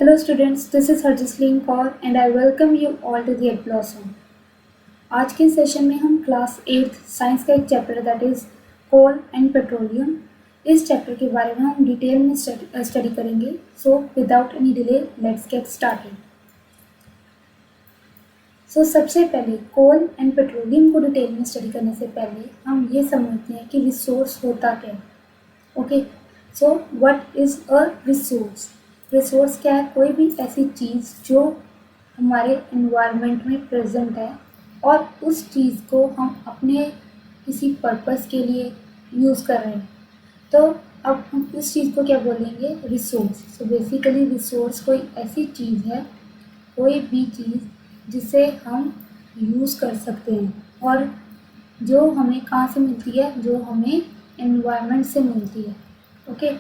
Hello students, this is Harjasleen Kaur and I welcome you all to the Blossom. आज के session में हम class 8 science का एक chapter that is coal and petroleum, इस chapter के बारे में हम डिटेल में स्टडी करेंगे. So without any delay let's get started. So सबसे पहले कोल एंड पेट्रोलियम को डिटेल में स्टडी करने से पहले हम ये समझते हैं कि रिसोर्स होता क्या है. Okay, so what is a resource. Resource क्या है? कोई भी ऐसी चीज़ जो हमारे एनवायरनमेंट में प्रेजेंट है और उस चीज़ को हम अपने किसी पर्पस के लिए यूज़ कर रहे हैं. तो अब हम उस चीज़ को क्या बोलेंगे? रिसोर्स. सो बेसिकली रिसोर्स कोई ऐसी चीज़ है, कोई भी चीज़ जिसे हम यूज़ कर सकते हैं और जो हमें कहाँ से मिलती है? जो हमें एनवायरनमेंट से मिलती है. ओके,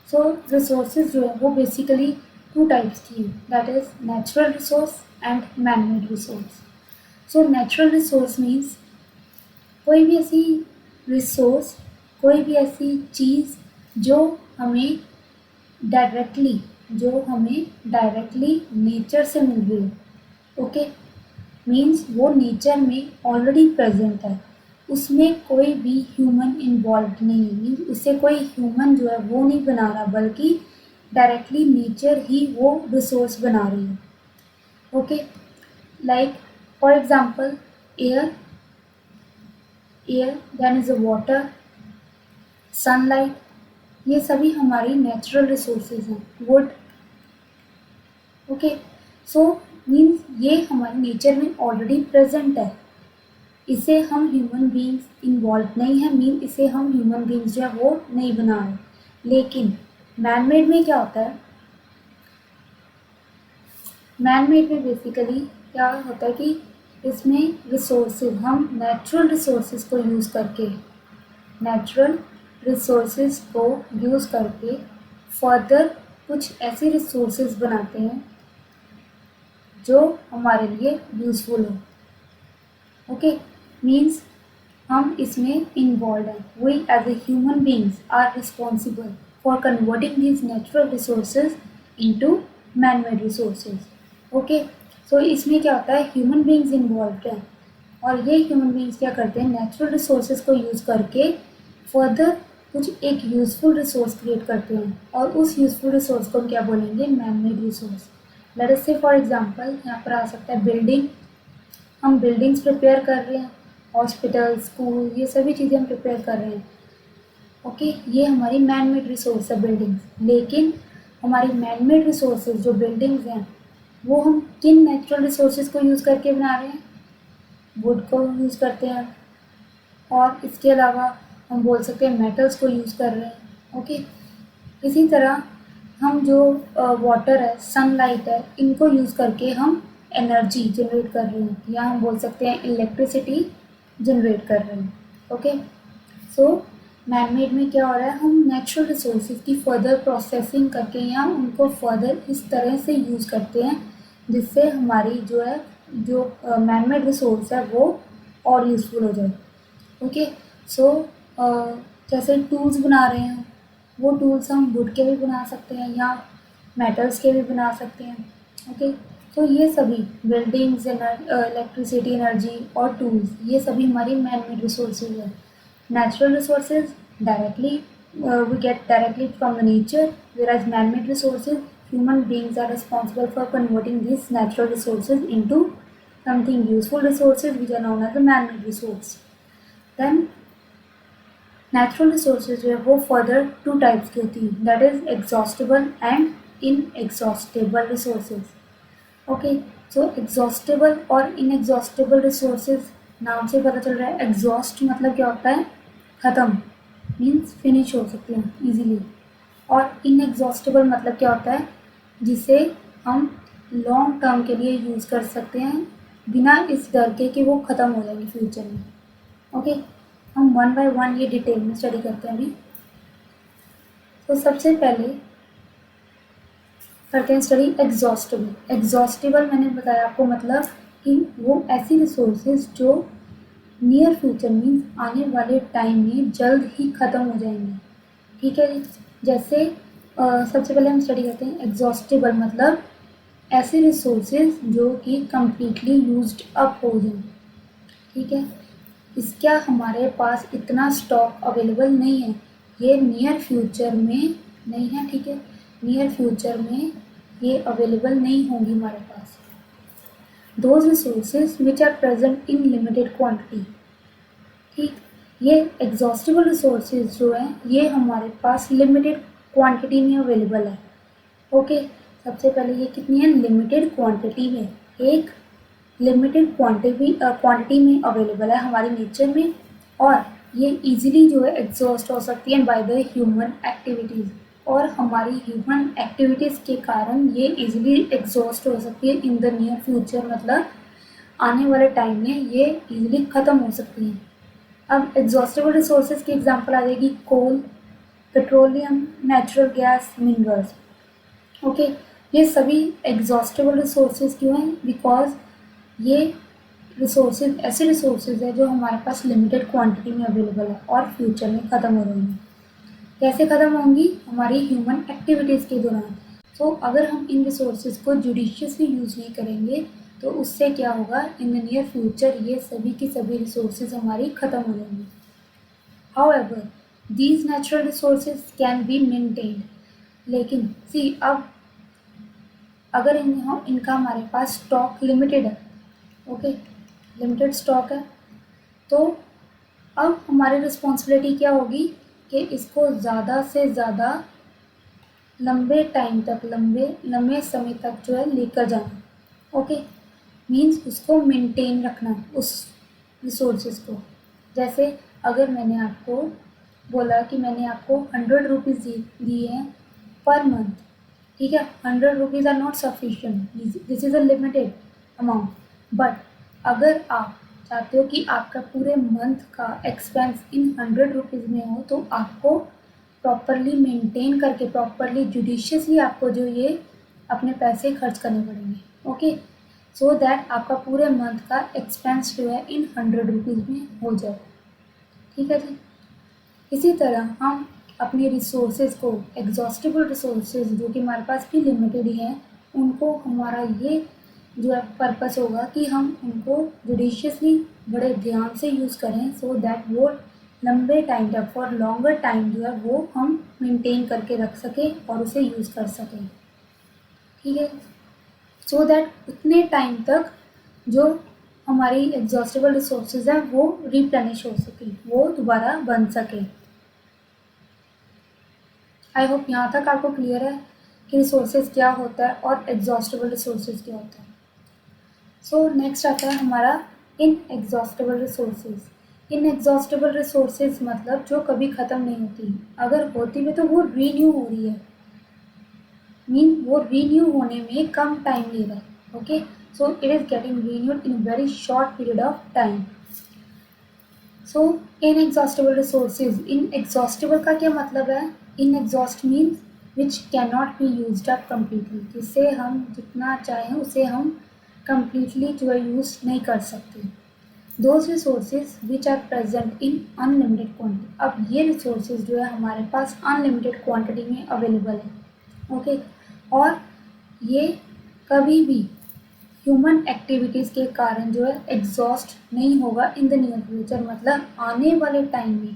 सो रिसोर्सेज जो है वो बेसिकली टू टाइप्स की है, that is natural resource and man made resource. So natural resource means कोई भी ऐसी रिसोर्स, कोई भी ऐसी चीज़ जो हमें डायरेक्टली नेचर से मिल रही है. ओके, मीन्स वो नेचर में ऑलरेडी प्रेजेंट है, उसमें कोई भी ह्यूमन इन्वॉल्व नहीं है. मीन्स उससे कोई ह्यूमन जो है वो नहीं बना रहा, बल्कि डायरेक्टली नेचर ही वो रिसोर्स बना रही है. Okay, like for example air, then is a water, sunlight, ये सभी हमारी नेचुरल रिसोर्सेज हैं. वुड. ओके, सो मीन्स ये हमारे नेचर में ऑलरेडी प्रेजेंट है, इसे हम ह्यूमन बींग्स इन्वॉल्व नहीं है, मीन इसे हम ह्यूमन बींग्स जो है वो नहीं बना रहे. लेकिन मैन मेड में क्या होता है? मैन मेड में बेसिकली क्या होता है कि इसमें रिसोर्सेज, हम नेचुरल रिसोर्सेज को यूज़ करके फर्दर कुछ ऐसे रिसोर्सेज बनाते हैं जो हमारे लिए यूज़फुल हो. ओके, मीन्स हम इसमें इन्वॉल्व हैं. We as a human beings are responsible for converting these natural resources into man made resources. Okay, so इसमें क्या होता है? ह्यूमन बींग्स इन्वॉल्व हैं और ये ह्यूमन बींग्स क्या करते हैं? नेचुरल रिसोर्सेज को यूज़ करके फर्दर कुछ एक यूज़फुल रिसोर्स क्रिएट करते हैं और उस यूज़फुल रिसोर्स को हम क्या बोलेंगे? Man made resource. Let us से फॉर एग्जांपल यहाँ पर आ सकता है बिल्डिंग. हम बिल्डिंग्स प्रिपेयर कर रहे हैं, हॉस्पिटल, स्कूल, ये सभी चीज़ें हम प्रिपेयर कर रहे हैं. ओके, ये हमारी मैन मेड रिसोर्स है बिल्डिंग्स. लेकिन हमारी मैन मेड रिसोर्सेज जो बिल्डिंग्स हैं वो हम किन नेचुरल रिसोर्सेज को यूज़ करके बना रहे हैं? वुड को यूज़ करते हैं और इसके अलावा हम बोल सकते हैं मेटल्स को यूज़ कर रहे हैं. ओके, इसी तरह हम जो वाटर है, सनलाइट है, इनको यूज़ करके हम एनर्जी जनरेट कर रहे हैं या हम बोल सकते हैं इलेक्ट्रिसिटी जनरेट कर रहे हैं. ओके, सो मैन मेड में क्या हो रहा है? हम नेचुरल रिसोर्सेज की फर्दर प्रोसेसिंग करके या उनको फर्दर इस तरह से यूज़ करते हैं जिससे हमारी जो मैन मेड रिसोर्स है वो और यूज़फुल हो जाए. ओके, सो जैसे टूल्स बना रहे हैं, वो टूल्स हम वुड के भी बना सकते हैं या मेटल्स के भी बना सकते हैं. ओके, तो ये सभी बिल्डिंग्स, इलेक्ट्रिसिटी, एनर्जी और टूल्स, ये सभी हमारी मैन मेड रिसोर्सेज है. Natural resources directly we get directly from the nature, whereas man-made resources, human beings are responsible for converting these natural resources into something useful resources which are known as the man-made resource. Then natural resources जो है वो further two types की होती है, that is exhaustible and inexhaustible resources. Okay, so exhaustible और inexhaustible resources नाम से पता चल रहा है. एग्जॉस्ट मतलब क्या होता है? ख़त्म, मीन्स फिनिश हो सकते हैं इजीली. और इनएग्जॉस्टेबल मतलब क्या होता है? जिसे हम लॉन्ग टर्म के लिए यूज़ कर सकते हैं बिना इस डर के कि वो ख़त्म हो जाएंगे फ्यूचर में. ओके, हम वन बाय वन ये डिटेल में स्टडी करते हैं अभी. तो सबसे पहले करते हैं स्टडी एग्जॉस्टेबल. एग्जॉस्टेबल मैंने बताया आपको मतलब कि वो ऐसी रिसोर्सेज जो नियर फ्यूचर मीन्स आने वाले टाइम में जल्द ही ख़त्म हो जाएंगे. ठीक है, जैसे सबसे पहले हम स्टडी करते हैं एग्जॉस्टिबल मतलब ऐसे रिसोर्सेज जो कि कम्प्लीटली यूज्ड अप हो जाए, ठीक है। इसका हमारे पास इतना स्टॉक अवेलेबल नहीं है, ये नियर फ्यूचर में नहीं है, ठीक है। नियर फ्यूचर में ये अवेलेबल नहीं होंगी हमारे पास। Those resources which are present in limited quantity, ठीक। ये एग्जॉस्टिबल रिसोर्सेज जो हैं ये हमारे पास लिमिटेड क्वांटिटी में अवेलेबल है, ओके। सबसे पहले ये कितनी है, लिमिटेड क्वांटिटी में, एक लिमिटेड क्वांटिटी में अवेलेबल है हमारी नेचर में, और ये इजीली जो है एग्जॉस्ट हो सकती है बाय द ह्यूमन एक्टिविटीज़, और हमारी ह्यूमन एक्टिविटीज़ के कारण ये इजीली एग्जॉस्ट हो सकती है इन द नियर फ्यूचर, मतलब आने वाले टाइम में ये इजीली ख़त्म हो सकती हैं। अब एग्जॉस्टेबल रिसोर्सेज की एग्जांपल आ जाएगी coal, petroleum, natural gas, minerals, okay. ये सभी एग्जॉस्टेबल रिसोर्सेज क्यों हैं, बिकॉज ये रिसोर्सेज ऐसे रिसोर्सेज है जो हमारे पास लिमिटेड क्वांटिटी में अवेलेबल है और फ्यूचर में ख़त्म हो रही हैं। कैसे ख़त्म होंगी, हमारी ह्यूमन एक्टिविटीज़ के दौरान। तो अगर हम इन रिसोर्सेज को जुडिशियसली यूज़ नहीं करेंगे तो उससे क्या होगा, इन द नियर फ्यूचर ये सभी की सभी रिसोर्सेज हमारी ख़त्म हो जाएंगी। However these natural resources can be maintained, लेकिन सी अब अगर इनका हमारे पास स्टॉक लिमिटेड है, ओके, लिमिटेड स्टॉक है, तो अब हमारी रिस्पॉन्सिबिलिटी क्या होगी कि इसको ज़्यादा से ज़्यादा लंबे टाइम तक, लंबे समय तक जो है लेकर जाना, ओके। मीन्स उसको मेंटेन रखना उस रिसोर्सेज को। जैसे अगर मैंने आपको बोला कि मैंने आपको 100 रुपीज़ दिए हैं पर मंथ, ठीक है। 100 rupees are not sufficient, this is a limited amount, but अगर आप चाहते हो कि आपका पूरे मंथ का एक्सपेंस इन 100 रुपीज़ में हो तो आपको प्रॉपरली मेंटेन करके, प्रॉपरली जुडिशियसली आपको जो ये अपने पैसे खर्च करने पड़ेंगे, ओके, सो दैट आपका पूरे मंथ का एक्सपेंस जो है इन 100 रुपीज़ में हो जाए, ठीक है जी। इसी तरह हम अपने रिसोर्सेज को, एग्जॉस्टिबल रिसोर्सेज जो कि हमारे पास भी लिमिटेड ही हैं, उनको हमारा ये जो है पर्पस होगा कि हम उनको जुडिशियसली बड़े ध्यान से यूज़ करें, सो दैट वो लंबे टाइम तक, फॉर लॉन्गर टाइम जो है वो हम मेंटेन करके रख सकें और उसे यूज़ कर सकें, ठीक है। सो दैट उतने टाइम तक जो हमारी एग्जॉस्टेबल रिसोर्सेज हैं वो रिप्लेनिश हो सके, वो दोबारा बन सके। आई होप यहाँ तक आपको क्लियर है कि रिसोर्सेज क्या होता है और एग्जॉस्टेबल रिसोर्सेज क्या होता है। सो नेक्स्ट आता है हमारा इनएग्जॉस्टेबल रिसोर्सेज। इनएग्जॉस्टेबल रिसोर्सेज मतलब जो कभी ख़त्म नहीं होती, अगर होती भी तो वो रीन्यू हो रही है, मीन वो रीन्यू होने में कम टाइम ले रहा है, okay. So it is getting renewed in very short period of time. So inexhaustible resources, inexhaustible का क्या मतलब है, inexhaust means which cannot be used up completely, जिससे हम जितना चाहें उसे हम completely जो है यूज़ नहीं कर सकते। Those resources which are present in unlimited quantity, अब ये resources जो है हमारे पास unlimited quantity में अवेलेबल है, ओके। और ये कभी भी ह्यूमन एक्टिविटीज़ के कारण जो है एग्जॉस्ट नहीं होगा इन द नियर फ्यूचर, मतलब आने वाले टाइम में,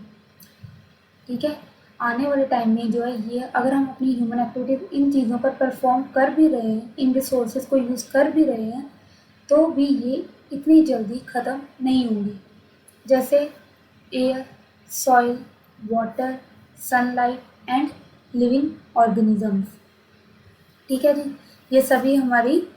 ठीक है। आने वाले टाइम में जो है ये अगर हम अपनी ह्यूमन एक्टिविटीज़ इन चीज़ों पर परफॉर्म कर भी रहे हैं, इन रिसोर्सेज को यूज़ कर भी रहे हैं, तो भी ये इतनी जल्दी ख़त्म नहीं होंगी। जैसे air, soil, water, sunlight and living organisms, ठीक है जी। ये सभी हमारी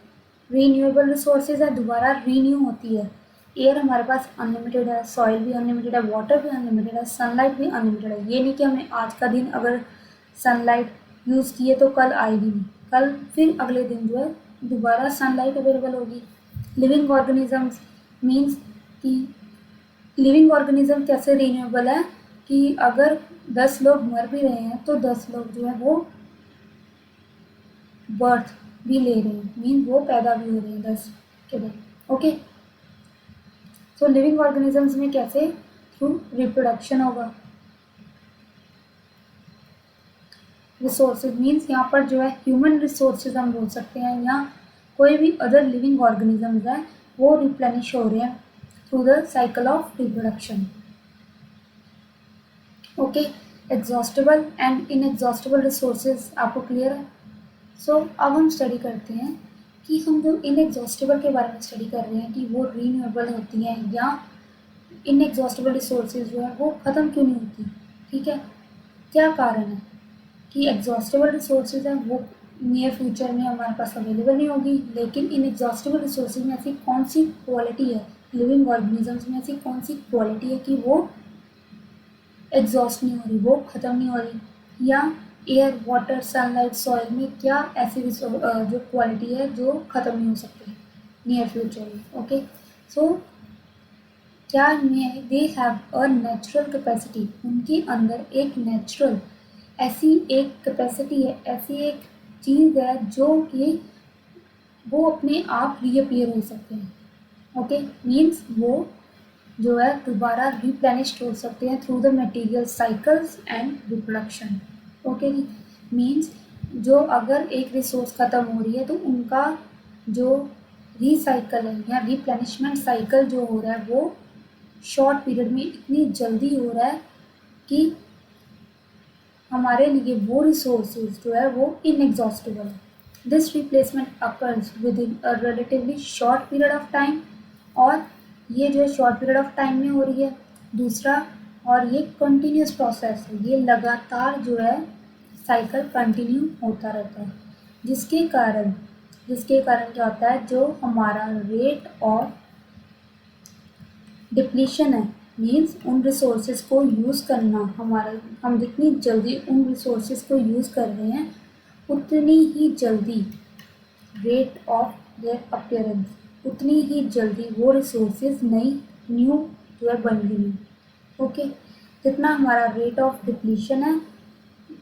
रीन्यूएबल रिसोर्सेज है, दोबारा रीन्यू होती है। एयर हमारे पास अनलिमिटेड है, सॉइल भी अनलिमिटेड है, वाटर भी अनलिमिटेड है, सनलाइट भी अनलिमिटेड है। ये नहीं कि हमने आज का दिन अगर सनलाइट यूज़ किए तो कल आएगी नहीं, कल फिर अगले दिन जो है दोबारा सनलाइट अवेलेबल होगी। लिविंग ऑर्गेनिजम्स मीन्स कि लिविंग ऑर्गेनिज्म कैसे रीन्यूएबल है कि अगर 10 लोग मर भी रहे हैं तो 10 लोग जो है वो बर्थ भी ले रहे हैं, मीन वो पैदा भी हो रहे हैं 10 के बाद, ओके। सो लिविंग ऑर्गेनिजम्स में कैसे, थ्रू रिप्रोडक्शन होगा। रिसोर्सेज मीन्स यहाँ पर जो है ह्यूमन रिसोर्सेज हम बोल सकते हैं, या कोई भी अदर लिविंग ऑर्गेनिजम्स है वो रिप्लेनिश हो रहे हैं through the cycle of reproduction. Okay, exhaustible and inexhaustible resources आपको क्लियर है। सो अब हम स्टडी करते हैं कि हम जो इनएग्जॉस्टेबल के बारे में स्टडी कर रहे हैं कि वो रीन्यूएबल होती हैं या इनएग्जॉस्टेबल रिसोर्सेज जो है वो ख़त्म क्यों नहीं होती। ठीक है, क्या कारण है कि एग्जॉस्टेबल रिसोर्सेज हैं वो नियर फ्यूचर में हमारे पास अवेलेबल नहीं होगी, लेकिन इनएग्जॉस्टेबल रिसोर्सेज में ऐसी कौन सी क्वालिटी है, लिविंग ऑर्गेनिजम्स में ऐसी कौन सी क्वालिटी है कि वो एग्जॉस्ट नहीं हो रही, वो ख़त्म नहीं हो रही, या एयर वाटर सनलाइट सॉइल में क्या ऐसी जो क्वालिटी है जो ख़त्म नहीं हो सकती नियर फ्यूचर में। ओके, सो क्या में they have a natural capacity, उनके अंदर एक नेचुरल ऐसी एक कैपेसिटी है, ऐसी एक चीज़ है जो कि वो अपने आप रीअपियर हो सकते हैं। ओके, मीन्स वो जो है दोबारा रिप्लेनिश्ड हो सकते हैं through the material cycles and reproduction. Okay, means जो अगर एक रिसोर्स ख़त्म हो रही है तो उनका जो रिसाइकल है या रिप्लेनिशमेंट साइकिल जो हो रहा है वो शॉर्ट पीरियड में इतनी जल्दी हो रहा है कि हमारे लिए वो रिसोर्सेज जो है वो इनएग्जॉस्टेबल है। This replacement occurs with in a relatively short period of time, और ये जो है शॉर्ट पीरियड ऑफ टाइम में हो रही है। दूसरा, और ये कंटिन्यूस प्रोसेस है, ये लगातार जो है साइकिल कंटिन्यू होता रहता है, जिसके कारण क्या होता है, जो हमारा रेट ऑफ डिप्लीशन है, मीन्स उन रिसोर्सेज को यूज़ करना हम जितनी जल्दी उन रिसोर्सेज को यूज़ कर रहे हैं उतनी ही जल्दी रेट ऑफ देयर अपीयरेंस, उतनी ही जल्दी वो रिसोर्सेज न्यू जो है बन रही हैं। ओके, जितना हमारा रेट ऑफ डिप्लीशन है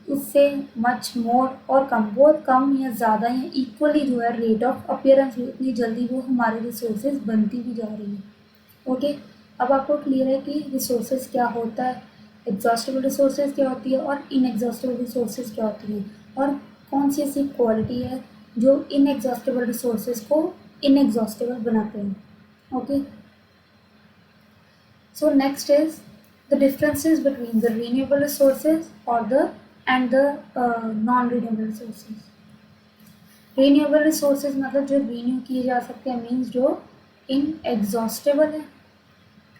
उससे मच मोर और कम, बहुत कम या ज़्यादा या इक्वली जो है रेट ऑफ अपीयरेंस उतनी जल्दी वो हमारे रिसोर्सेज बनती भी जा रही है। ओके, अब आपको क्लियर है कि रिसोर्सेज क्या होता है, एग्जॉस्टेबल रिसोर्सेज क्या होती है और इनएग्जॉस्टेबल रिसोर्सेज क्या होती है, और कौन सी ऐसी क्वालिटी है जो इनएग्जॉस्टेबल रिसोर्सेज को इनएग्जॉस्टेबल बनाते हैं। Okay, so next is the differences between the renewable resources और the non renewable resources. Renewable resources मतलब जो रीन्यू किए जा सकते हैं, मीन्स जो इनएग्जॉस्टेबल है।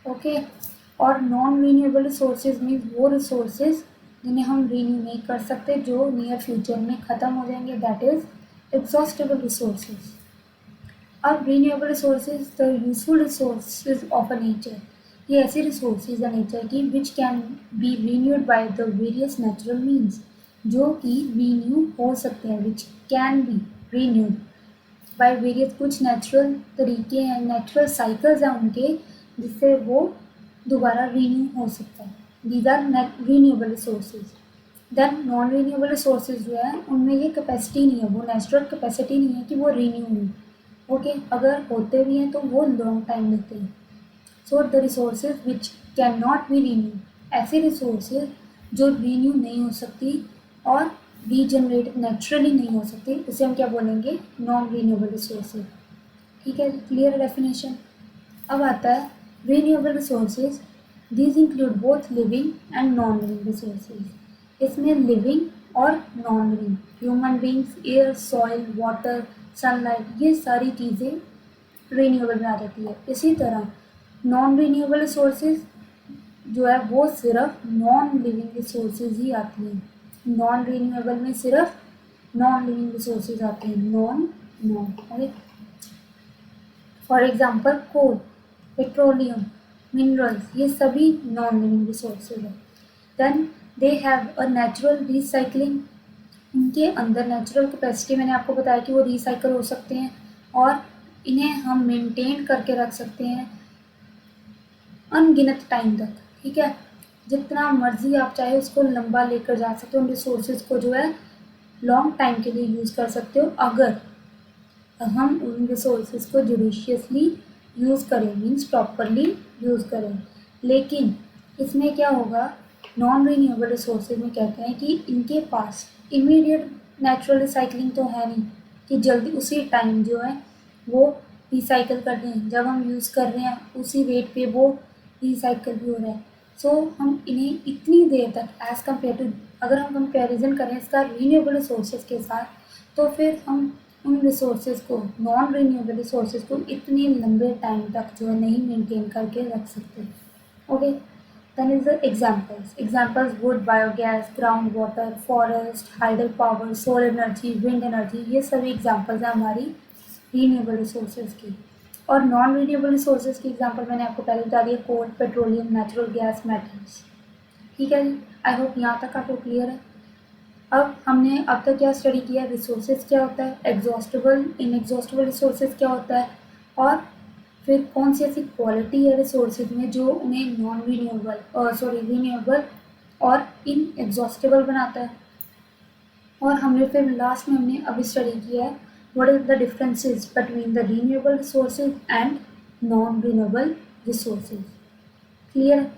ओके, और नॉन रीन्यूएबल रिसोर्सेज मीन्स वो रिसोर्सेज जिन्हें हम रीन्यू नहीं कर सकते, जो नियर फ्यूचर में ख़त्म हो जाएंगे, दैट इज एग्जॉस्टेबल रिसोर्सेज। अब renewable resources the useful resources of a nature, ये ऐसी रिसोर्सेज है नेचर की which can be renewed by the various natural means, जो कि रीन्यू हो सकते हैं, which can be renewed by various, कुछ नेचुरल तरीके हैं, नेचुरल साइकिल्स हैं उनके, जिससे वो दोबारा रीन्यू हो सकता है। These are renewable resources. Then non renewable resources जो है उनमें ये कैपेसिटी नहीं है, वो नेचुरल कैपेसिटी नहीं है कि वो रीन्यू हो। ओके, अगर होते भी हैं तो वो लॉन्ग टाइम लेते हैं। So the resources which can not be renew, ऐसे रिसोर्सेज जो रीन्यू नहीं हो सकती और रीजनरेट नेचुरली नहीं हो सकती, उसे हम क्या बोलेंगे, नॉन रीन्यूएबल रिसोर्सेज। ठीक है, क्लियर डेफिनेशन। अब आता है renewable resources, these include both living and non living resources. इसमें लिविंग और non living, human beings, air, soil, water, sunlight, ये सारी चीज़ें रीन्यूएबल में आ जाती है। इसी तरह नॉन रीन्यूएबल रिसोर्सेज जो है वो सिर्फ नॉन लिविंग रिसोर्सेज ही आती हैं। नॉन रीन्यूएबल में सिर्फ नॉन लिविंग रिसोर्सेज आते हैं, okay. For example coal, petroleum, minerals, ये सभी नॉन लिविंग रिसोर्सेज हैं। Then they have a natural recycling, उनके अंदर नेचुरल कैपेसिटी, मैंने आपको बताया कि वो रिसाइकल हो सकते हैं और इन्हें हम मेंटेन करके रख सकते हैं अनगिनत टाइम तक। ठीक है, जितना मर्जी आप चाहे उसको लंबा लेकर जा सकते हो, उन रिसोर्सेज को जो है लॉन्ग टाइम के लिए यूज़ कर सकते हो, अगर हम उन रिसोर्सेज को जुडिशियसली यूज़ करें, मीन्स प्रॉपरली यूज़ करें। लेकिन इसमें क्या होगा नॉन रीन्यूएबल रिसोर्सेज में कहते हैं कि इनके पास इमीडिएट नेचुरल रिसाइकलिंग तो है नहीं कि जल्दी उसी टाइम जो है वो रिसाइकल कर दें, जब हम यूज़ कर रहे हैं उसी रेट पे वो रिसाइकल भी हो रहा है। सो हम इन्हें इतनी देर तक एज़ कम्पेयर टू, अगर हम कंपैरिजन करें इसका रीन्यूएबल रिसोर्सेज के साथ, तो फिर हम उन रिसोर्सेज को, नॉन रीन्यूएबल रिसोर्सेज को इतने लंबे टाइम तक जो है नहीं मेंटेन करके रख सकते। Okay, then is the examples wood, biogas, groundwater, forest, hydel power, solar energy, wind energy, ये सभी एग्जाम्पल्स हैं हमारी रीन्यूएबल रिसोर्सेज की। और नॉन रीन्यूएबल रिसोर्सेज की एग्जांपल मैंने आपको पहले बता दिया, कोल, पेट्रोलियम, नेचुरल गैस, मेटल्स। ठीक है जी, आई होप यहाँ तक आपको क्लियर है। अब हमने अब तक क्या स्टडी किया, रिसोर्सेज क्या होता है, एग्जॉस्टेबल इनएग्जॉस्टेबल रिसोर्सेज क्या होता है, और फिर कौन सी ऐसी क्वालिटी है रिसोर्सेज में जो उन्हें नॉन रीन्यूएबल और इनएग्जॉस्टेबल बनाता है। और हमने फिर लास्ट में हमने अभी स्टडी किया है what is the differences between the renewable resources and non renewable resources. Clear है?